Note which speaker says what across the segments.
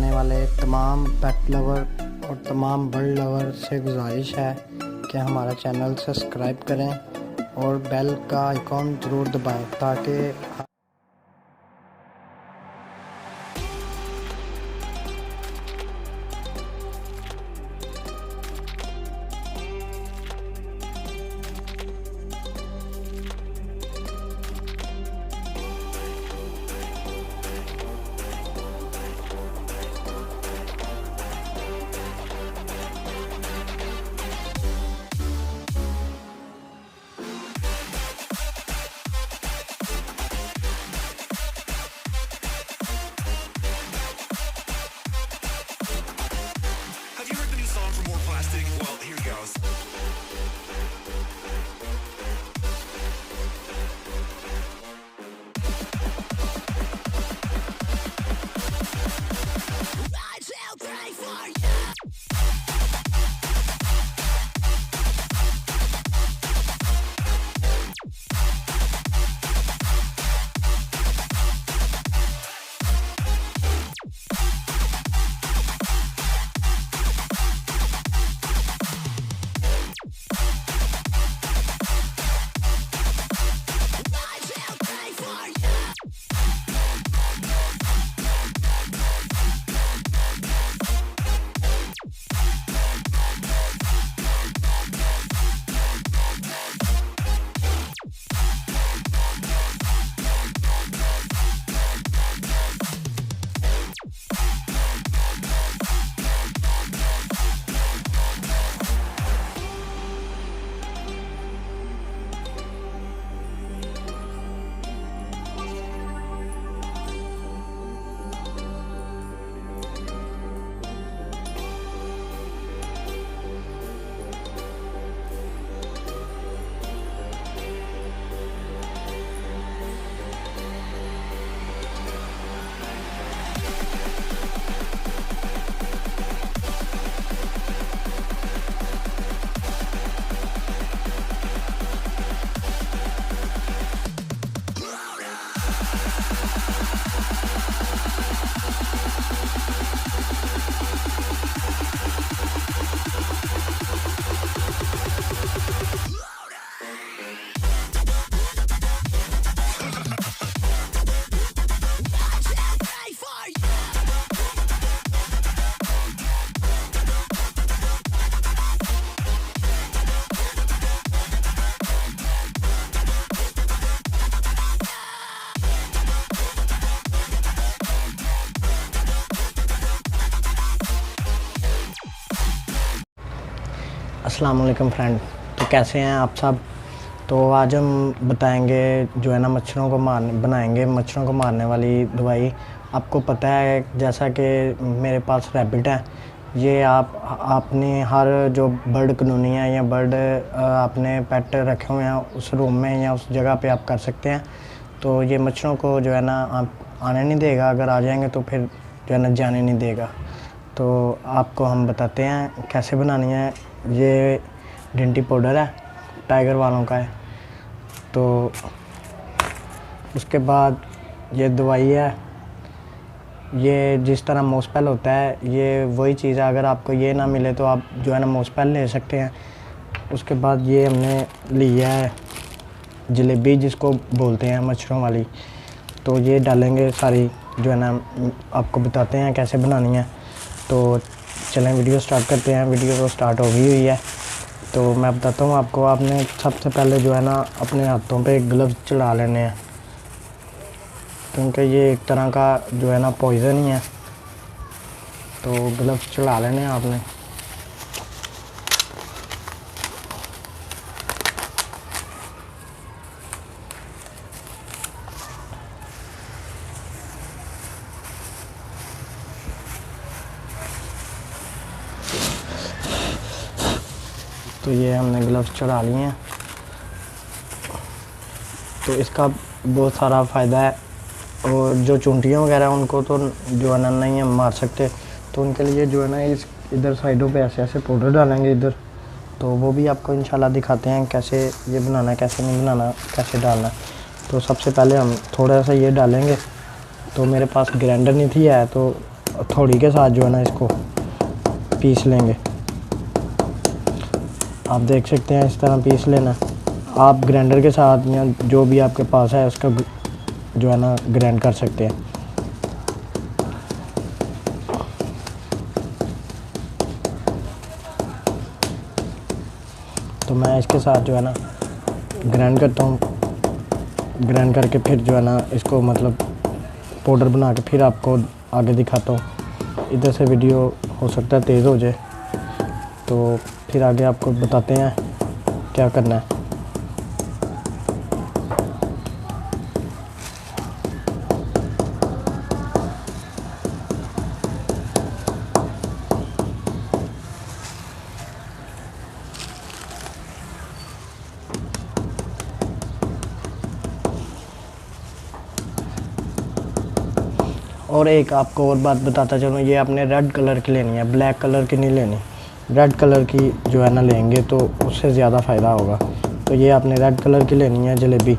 Speaker 1: बनाने वाले तमाम पेट लवर और तमाम बर्ड लवर से गुजारिश है कि हमारा चैनल सब्सक्राइब करें और बेल का आइकॉन ज़रूर दबाएं ताकि
Speaker 2: Well, here goes.
Speaker 1: अस्सलाम वालेकुम फ्रेंड। तो कैसे हैं आप सब। तो आज हम बताएंगे जो है ना मच्छरों को बनाएंगे मच्छरों को मारने वाली दवाई। आपको पता है जैसा कि मेरे पास रैबिट है, ये आपने हर जो बर्ड कॉलोनी है या बर्ड आपने पेट रखे हुए हैं उस रूम में या उस जगह पे आप कर सकते हैं। तो ये मच्छरों को जो है ना आने नहीं देगा, अगर आ जाएंगे तो फिर जो है ना जाने नहीं देगा। तो आपको हम बताते हैं कैसे बनानी है। ये डेंटी पाउडर है, टाइगर वालों का है। तो उसके बाद ये दवाई है, ये जिस तरह मोसपेल होता है ये वही चीज़ है। अगर आपको ये ना मिले तो आप जो है ना मोसपेल ले सकते हैं। उसके बाद ये हमने लिया है जलेबी, जिसको बोलते हैं मच्छरों वाली। तो ये डालेंगे सारी, जो है ना आपको बताते हैं कैसे बनानी है। तो चलें वीडियो स्टार्ट करते हैं। वीडियो तो स्टार्ट हो गई हुई है। तो मैं बताता हूँ आपको, आपने सबसे पहले जो है ना अपने हाथों पे ग्लव्स चढ़ा लेने हैं, क्योंकि ये एक तरह का जो है ना पॉइज़न ही है। तो ग्लव्स चढ़ा लेने हैं आपने। तो ये हमने ग्लव्स चढ़ा लिए हैं। तो इसका बहुत सारा फ़ायदा है। और जो चूंटियाँ वगैरह उनको तो जो है ना नहीं हम मार सकते, तो उनके लिए जो है ना इस इधर साइडों पे ऐसे ऐसे पाउडर डालेंगे इधर। तो वो भी आपको इंशाल्लाह दिखाते हैं कैसे ये बनाना, कैसे नहीं बनाना, कैसे डालना। तो सबसे पहले हम थोड़ा सा ये डालेंगे। तो मेरे पास ग्राइंडर नहीं थी है, तो हथौड़ी के साथ जो है ना इसको पीस लेंगे। आप देख सकते हैं इस तरह पीस लेना। आप ग्राइंडर के साथ या जो भी आपके पास है उसका जो है ना ग्राइंड कर सकते हैं। तो मैं इसके साथ जो है ना ग्राइंड करता हूँ। ग्राइंड करके फिर जो है ना इसको मतलब पाउडर बना के फिर आपको आगे दिखाता हूँ। इधर से वीडियो हो सकता है तेज़ हो जाए, तो फिर आगे आपको बताते हैं क्या करना है। और एक आपको और बात बताता चलूँ, ये आपने रेड कलर की लेनी है, ब्लैक कलर की नहीं लेनी। रेड कलर की जो है ना लेंगे तो उससे ज़्यादा फ़ायदा होगा। तो ये आपने रेड कलर की लेनी है जलेबी।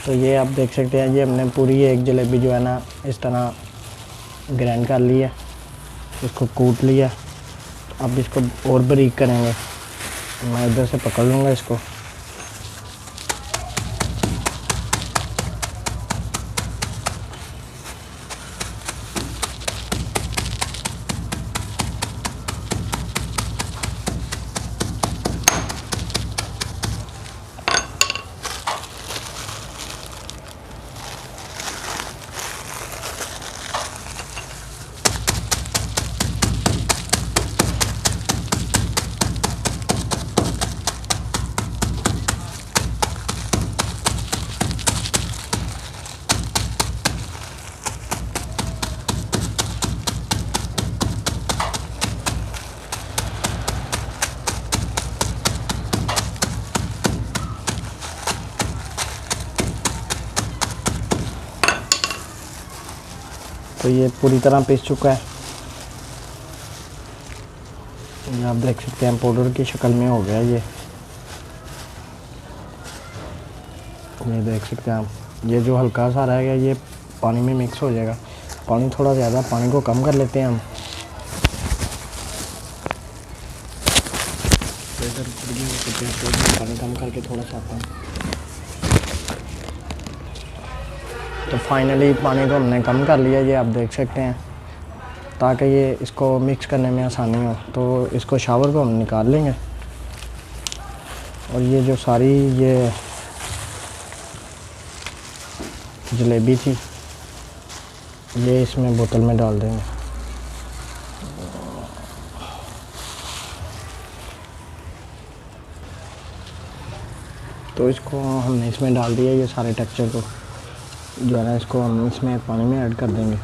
Speaker 1: तो ये आप देख सकते हैं, ये हमने पूरी एक जलेबी जो है ना इस तरह ग्राइंड कर ली है, इसको कूट लिया। अब इसको और बारीक करेंगे। मैं इधर से पकड़ लूँगा इसको। तो ये पूरी तरह पीस चुका है। ये आप देख सकते हैं पाउडर की शक्ल में हो गया ये देख सकते हैं आप। ये जो हल्का सा रह गया ये पानी में मिक्स हो जाएगा। पानी थोड़ा ज़्यादा, पानी को कम कर लेते हैं हम। पानी कम करके थोड़ा सा आता है। तो फाइनली पानी को हमने कम कर लिया, ये आप देख सकते हैं, ताकि ये इसको मिक्स करने में आसानी हो। तो इसको शावर को हम निकाल लेंगे और ये जो सारी ये जलेबी थी ये इसमें बोतल में डाल देंगे। तो इसको हमने इसमें डाल दिया, ये सारे टेक्सचर को जो है ना इसको हम इसमें पानी में ऐड कर देंगे।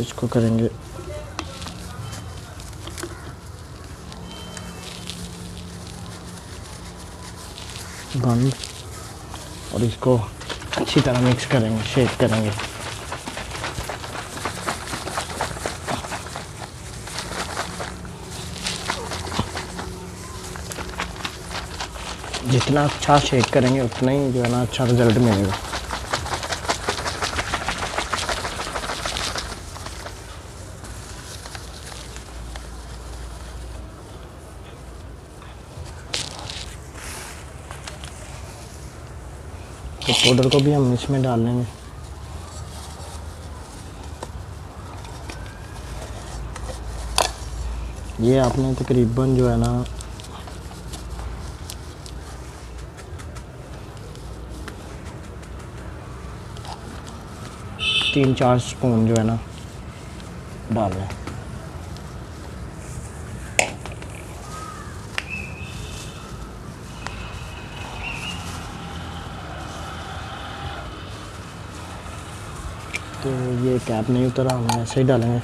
Speaker 1: इसको करेंगे बंद और इसको अच्छी तरह मिक्स करेंगे, शेक करेंगे। जितना अच्छा शेक करेंगे उतना ही जो है ना अच्छा रिज़ल्ट मिलेगा। तो पाउडर को भी हम इसमें डाल लेंगे। ये आपने तकरीबन जो है ना 3-4 स्पून जो है ना डाल लें। तो ये कैप नहीं उतरा, हम ऐसे ही डालेंगे।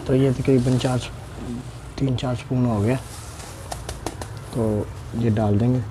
Speaker 1: तो ये तकरीबन 3-4 स्पून हो गया, तो ये डाल देंगे।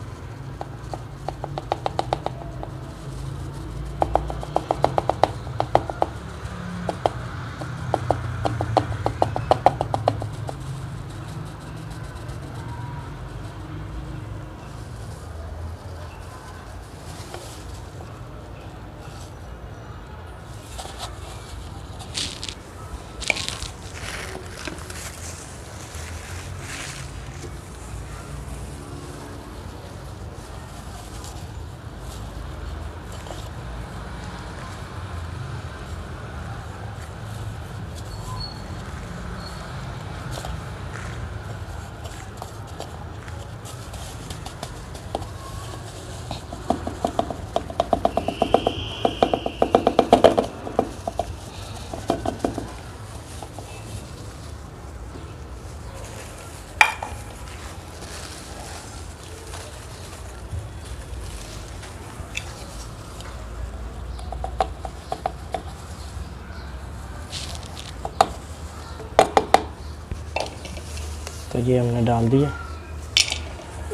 Speaker 1: तो ये हमने डाल दिया,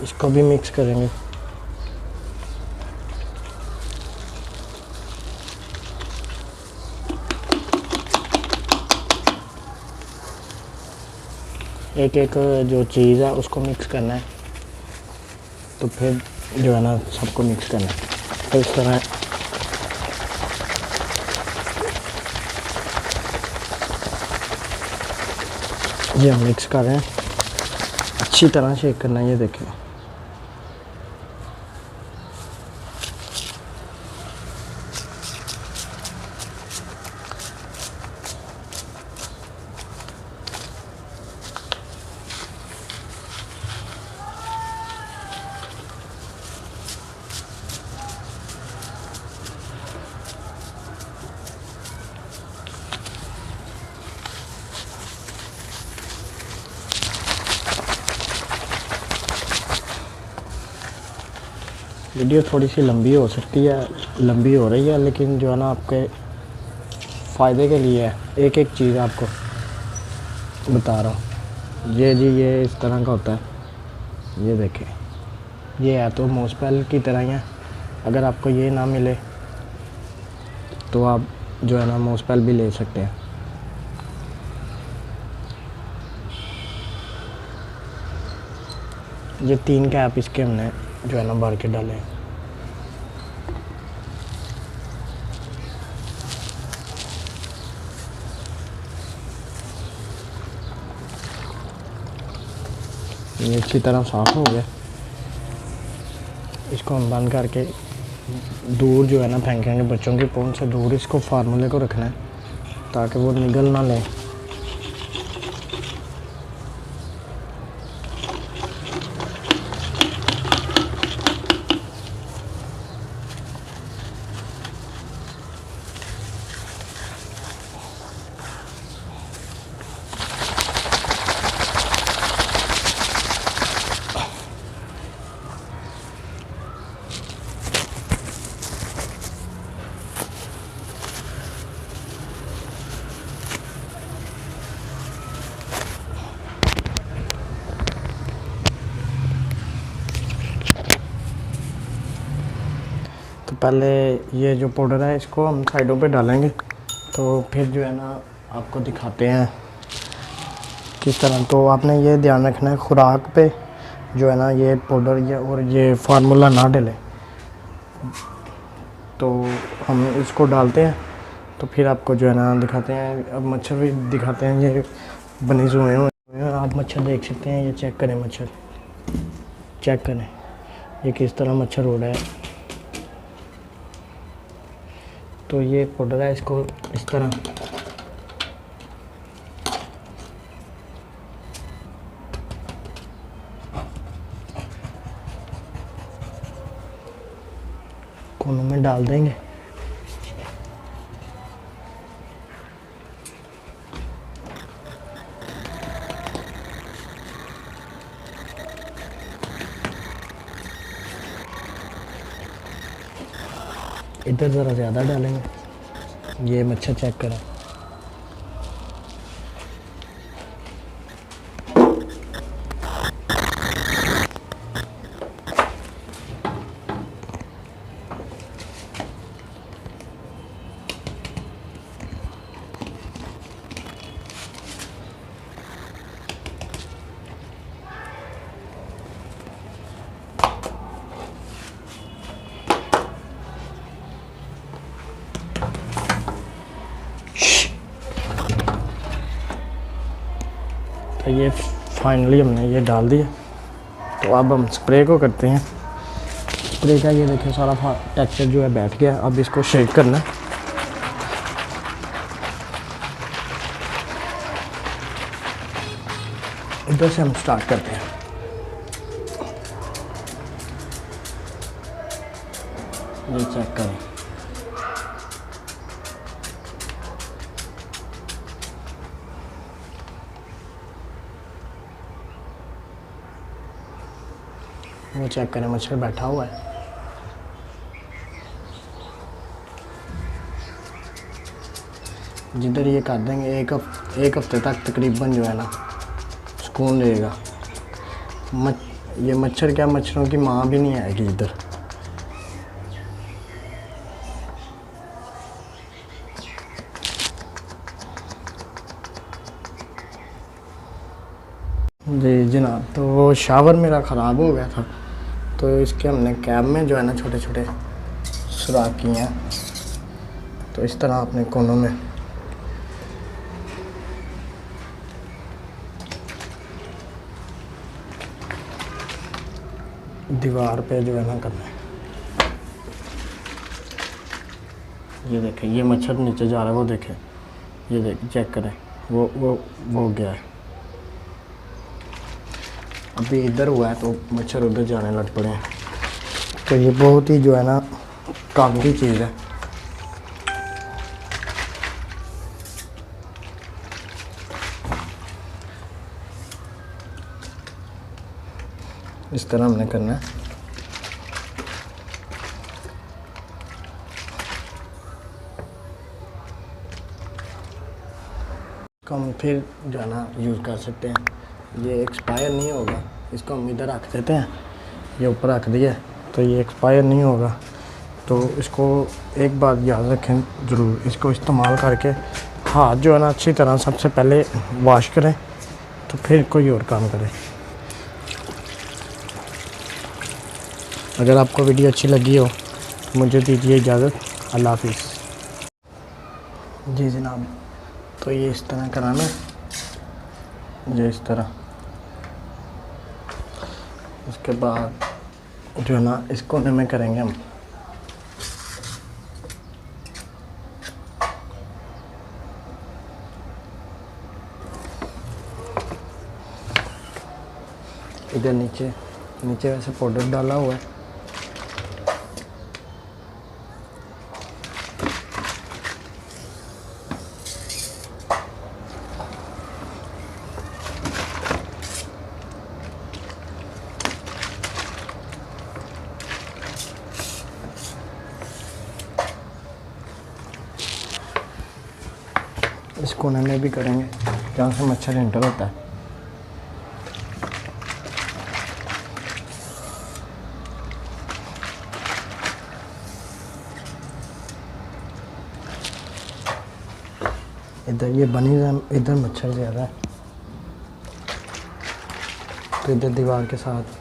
Speaker 1: इसको भी मिक्स करेंगे। एक एक जो चीज़ है उसको मिक्स करना है, तो फिर जो है ना सबको मिक्स करना है। तो इस तरह ये हम मिक्स कर रहे हैं, अच्छी तरह शेक करना है। ये देखें, वीडियो थोड़ी सी लंबी हो सकती है, लंबी हो रही है, लेकिन जो है ना आपके फ़ायदे के लिए है। एक एक चीज़ आपको बता रहा हूँ। ये जी ये इस तरह का होता है, ये देखें, ये है तो मोसपेल की तरह ही है। अगर आपको ये ना मिले तो आप जो है ना मोसपेल भी ले सकते हैं। ये 3 कैप इसके हमने जो है ना भर के डाले हैं। ये अच्छी तरह साफ़ हो गया। इसको हम बंद करके दूर जो है ना फेंकेंगे, बच्चों की पहुंच से दूर इसको फार्मूले को रखना है ताकि वो निगल ना लें। तो पहले ये जो पाउडर है इसको हम साइडों पे डालेंगे, तो फिर जो है ना आपको दिखाते हैं किस तरह। तो आपने ये ध्यान रखना है खुराक पे जो है ना ये पाउडर ये और ये फार्मूला ना डले। तो हम इसको डालते हैं तो फिर आपको जो है ना दिखाते हैं। अब मच्छर भी दिखाते हैं, ये बने हुए हैं, आप मच्छर देख सकते हैं। ये चेक करें, मच्छर चेक करें ये किस तरह मच्छर हो रहा है। तो ये पाउडर है, इसको इस तरह कोनों में डाल देंगे। इधर ज़रा ज़्यादा डालेंगे। ये मच्छर चेक करें, तो ये फाइनली हमने ये डाल दिया। तो अब हम स्प्रे को करते हैं। स्प्रे का ये देखिए सारा टेक्सचर जो है बैठ गया। अब इसको शेक करना है। इधर से हम स्टार्ट करते हैं। ये चेक करें, वो चेक करें मच्छर बैठा हुआ है। जिधर ये कर देंगे एक हफ्ते तक तकरीबन जो है ना सुकून रहेगा। ये मच्छर क्या, मच्छरों की माँ भी नहीं आएगी इधर। जी जनाब, तो वो शावर मेरा ख़राब हो गया था, तो इसके हमने कैब में जो है ना छोटे छोटे सुराख किए हैं। तो इस तरह अपने कोनों में दीवार पे जो है ना करना है। ये देखें, ये मच्छर नीचे जा रहा है, वो देखें, ये देख चेक करें, वो गया है। अभी इधर हुआ है तो मच्छर उधर जाने लग पड़े हैं। तो ये बहुत ही जो है ना काम की चीज़ है। इस तरह हमने करना है। इसको हम फिर जो है ना यूज़ कर सकते हैं। ये एक्सपायर नहीं होगा, इसको हम इधर रख देते हैं। ये ऊपर रख दिया तो ये एक्सपायर नहीं होगा। तो इसको एक बात याद रखें ज़रूर, इसको इस्तेमाल करके हाथ जो है ना अच्छी तरह सबसे पहले वॉश करें, तो फिर कोई और काम करें। अगर आपको वीडियो अच्छी लगी हो तो मुझे दीजिए इजाज़त। अल्लाह हाफिज़। जी जनाब, तो ये इस तरह कराना है, ये इस तरह उसके बाद जो है ना इस कोने में करेंगे हम। इधर नीचे वैसे पाउडर डाला हुआ है। इस कोने में भी करेंगे जहाँ से मच्छर एंटर होता है। इधर ये बनी इधर मच्छर ज़्यादा है, तो इधर दीवार के साथ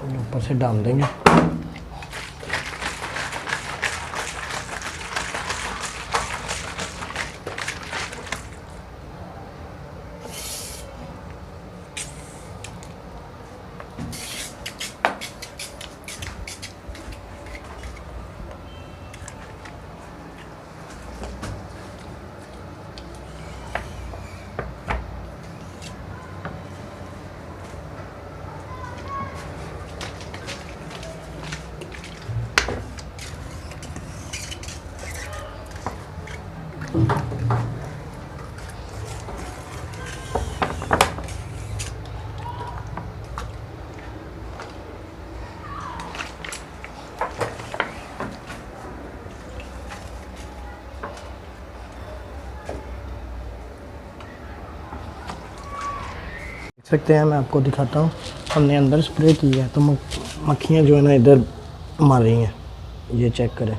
Speaker 1: ऊपर से डाल देंगे। देख सकते हैं, मैं आपको दिखाता हूँ। हमने अंदर स्प्रे की है तो मक्खियाँ जो है ना इधर मार रही हैं। ये चेक करें।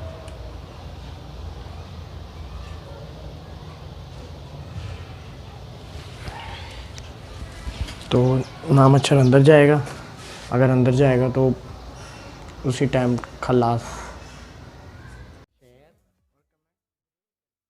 Speaker 1: तो ना मच्छर अंदर जाएगा, अगर अंदर जाएगा तो उसी टाइम खलास।